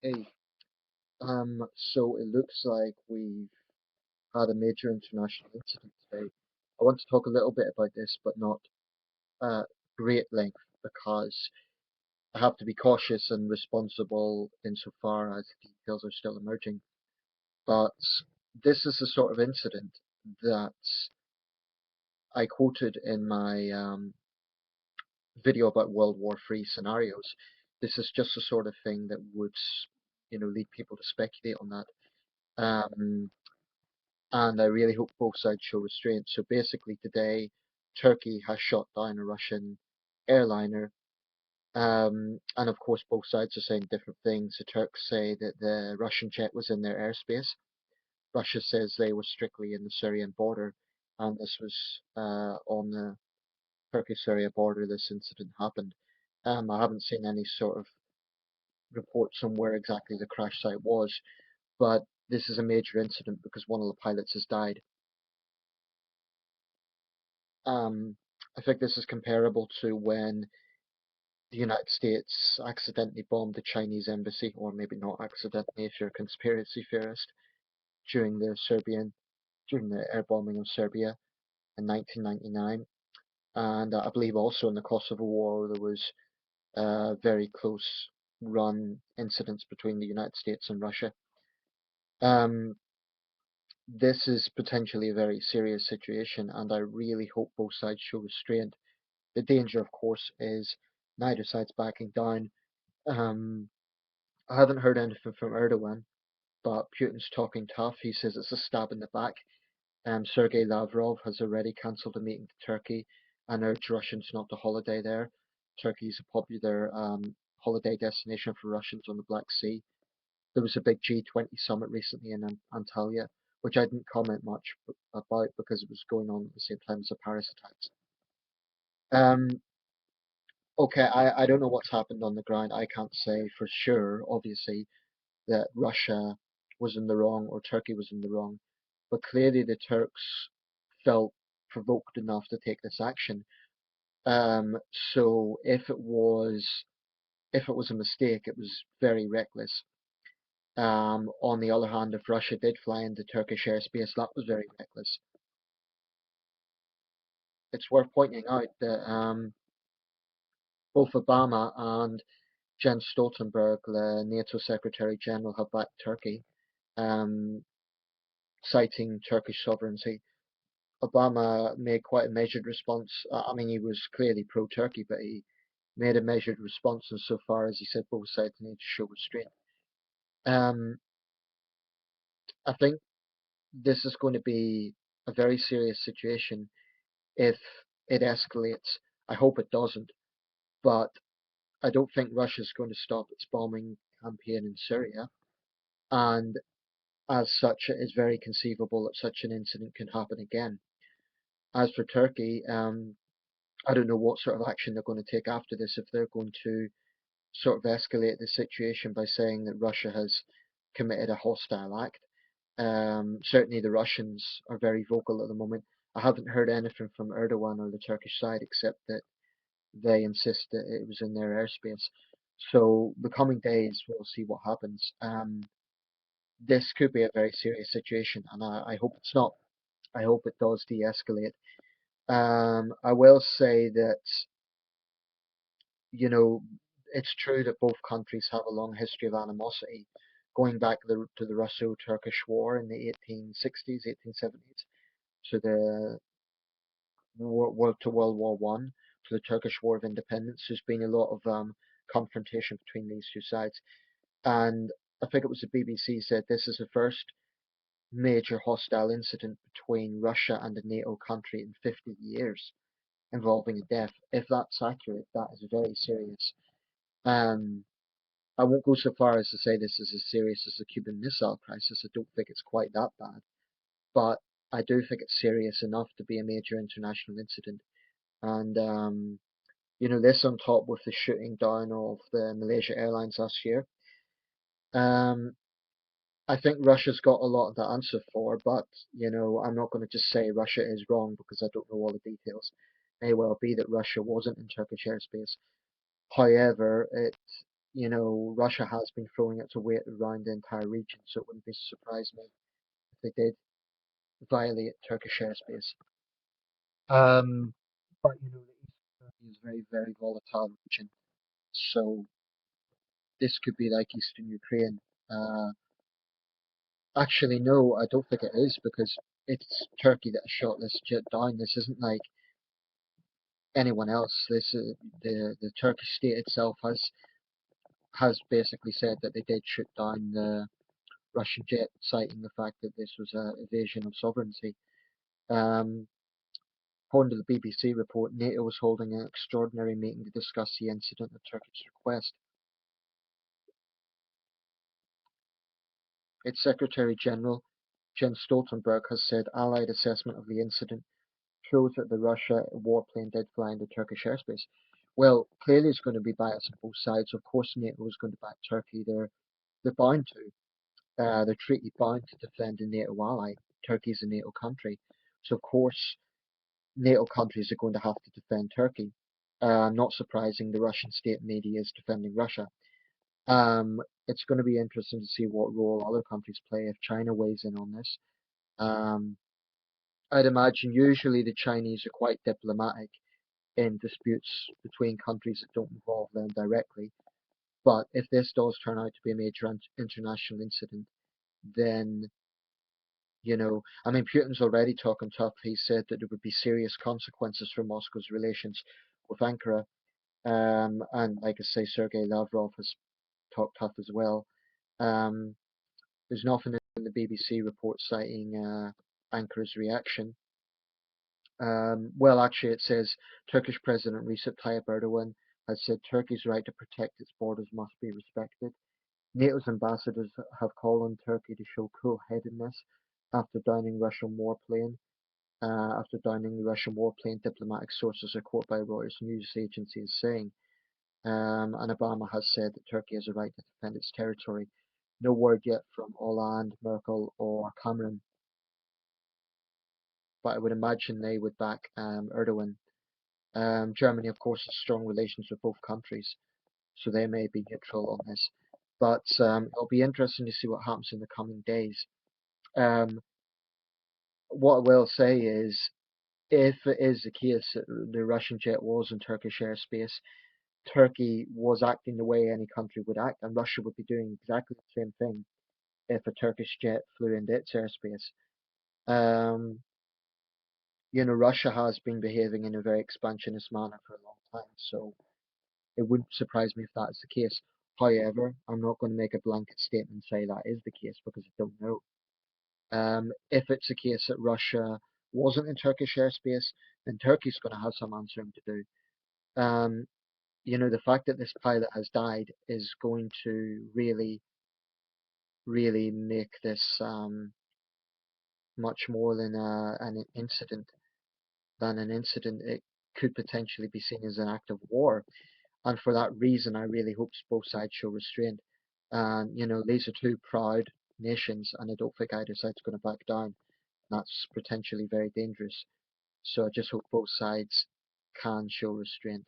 Hey, so it looks like we've had a major international incident today. I want to talk a little bit about this, but not at great length, because I have to be cautious and responsible insofar as the details are still emerging. But this is the sort of incident that I quoted in my video about World War III scenarios. This is just the sort of thing that would, lead people to speculate on that. Um, and I really hope both sides show restraint. So basically, today, Turkey has shot down a Russian airliner, and of course, both sides are saying different things. The Turks say that the Russian jet was in their airspace. Russia says they were strictly in the Syrian border, and this was on the Turkish-Syria border. This incident happened. I haven't seen any sort of reports on where exactly the crash site was, but this is a major incident because one of the pilots has died. Um, I think this is comparable to when the United States accidentally bombed the Chinese embassy, or maybe not accidentally if you're a conspiracy theorist, during during the air bombing of Serbia in 1999. And I believe also in the Kosovo War there was very close run incidents between the United States and Russia. Um, this is potentially a very serious situation, and I really hope both sides show restraint. The danger, of course, is neither side's backing down. Um, I haven't heard anything from Erdogan, but Putin's talking tough. He says it's a stab in the back. Sergei Lavrov has already cancelled a meeting to Turkey and urged Russians not to holiday there. Turkey is a popular holiday destination for Russians on the Black Sea. There was a big G20 summit recently in Antalya, which I didn't comment much about because it was going on at the same time as the Paris attacks. Um, Okay, I don't know what's happened on the ground. I can't say for sure, obviously, that Russia was in the wrong or Turkey was in the wrong. But clearly the Turks felt provoked enough to take this action. Um, so if it was a mistake, it was very reckless. On the other hand, if Russia did fly into Turkish airspace, that was very reckless. It's worth pointing out that both Obama and Jens Stoltenberg, the NATO Secretary General, have backed Turkey, um, citing Turkish sovereignty. Obama made quite a measured response. I mean, he was clearly pro-Turkey, but he made a measured response insofar as he said both sides need to show restraint. Um, I think this is going to be a very serious situation if it escalates. I hope it doesn't, but I don't think Russia's going to stop its bombing campaign in Syria, and as such, it is very conceivable that such an incident can happen again. As for Turkey, I don't know what sort of action they're going to take after this, if they're going to sort of escalate the situation by saying that Russia has committed a hostile act. Certainly the Russians are very vocal at the moment. I haven't heard anything from Erdogan or the Turkish side except that they insist that it was in their airspace. So the coming days we'll see what happens. This could be a very serious situation, and I hope it's not. I hope it does de-escalate. I will say that, you know, it's true that both countries have a long history of animosity, going back to the Russo-Turkish War in the 1860s, 1870s, to the World War One, to the Turkish War of Independence. There's been a lot of confrontation between these two sides, and I think it was the BBC said this is the first major hostile incident between Russia and a NATO country in 50 years involving a death. If that's accurate, that is very serious. Um, I won't go so far as to say this is as serious as the Cuban Missile Crisis. I don't think it's quite that bad, but I do think it's serious enough to be a major international incident. And this on top with the shooting down of the Malaysia Airlines last year. Um, I think Russia's got a lot to answer for, but I'm not going to just say Russia is wrong because I don't know all the details. It may well be that Russia wasn't in Turkish airspace. However, it Russia has been throwing its weight around the entire region, so it wouldn't be surprised me if they did violate Turkish airspace. But the east of Turkey is a very, very volatile region, so this could be like eastern Ukraine. Uh, Actually, no, I don't think it is because it's Turkey that shot this jet down. This isn't like anyone else. This the Turkish state itself has basically said that they did shoot down the Russian jet, citing the fact that this was an invasion of sovereignty. Um, According to the BBC report, NATO was holding an extraordinary meeting to discuss the incident at Turkey's request. Its Secretary General, Jens Stoltenberg, has said Allied assessment of the incident shows that the Russia warplane did fly into Turkish airspace. Well, clearly it's going to be biased on both sides. Of course, NATO is going to back Turkey. They're bound to. They're treaty bound to defend a NATO ally. Turkey is a NATO country, so of course NATO countries are going to have to defend Turkey. Not surprising, the Russian state media is defending Russia. It's going to be interesting to see what role other countries play if China weighs in on this. Um, I'd imagine usually the Chinese are quite diplomatic in disputes between countries that don't involve them directly. But if this does turn out to be a major international incident, then, I mean, Putin's already talking tough. He said that there would be serious consequences for Moscow's relations with Ankara. And like I say, Sergei Lavrov has talked tough as well. Um, there's nothing in the BBC report citing Ankara's reaction. Well, actually, it says Turkish President Recep Tayyip Erdogan has said Turkey's right to protect its borders must be respected. NATO's ambassadors have called on Turkey to show cool-headedness after downing Russian warplane. After downing the Russian warplane, diplomatic sources are quoted by Reuters news agency as saying, and Obama has said that Turkey has a right to defend its territory. No word yet from Hollande, Merkel, or Cameron, but I would imagine they would back Erdogan. Germany, of course, has strong relations with both countries, so they may be neutral on this. But it'll be interesting to see what happens in the coming days. Um, what I will say is, if it is the case that the Russian jet was in Turkish airspace, Turkey was acting the way any country would act, and Russia would be doing exactly the same thing if a Turkish jet flew into its airspace. Um, Russia has been behaving in a very expansionist manner for a long time, so it wouldn't surprise me if that is the case. However, I'm not going to make a blanket statement and say that is the case because I don't know. If it's the case that Russia wasn't in Turkish airspace, then Turkey's going to have some answering to do. The fact that this pilot has died is going to really, really make this much more than an incident. It could potentially be seen as an act of war. And for that reason, I really hope both sides show restraint. And, these are two proud nations, and I don't think either side's going to back down. That's potentially very dangerous. So I just hope both sides can show restraint.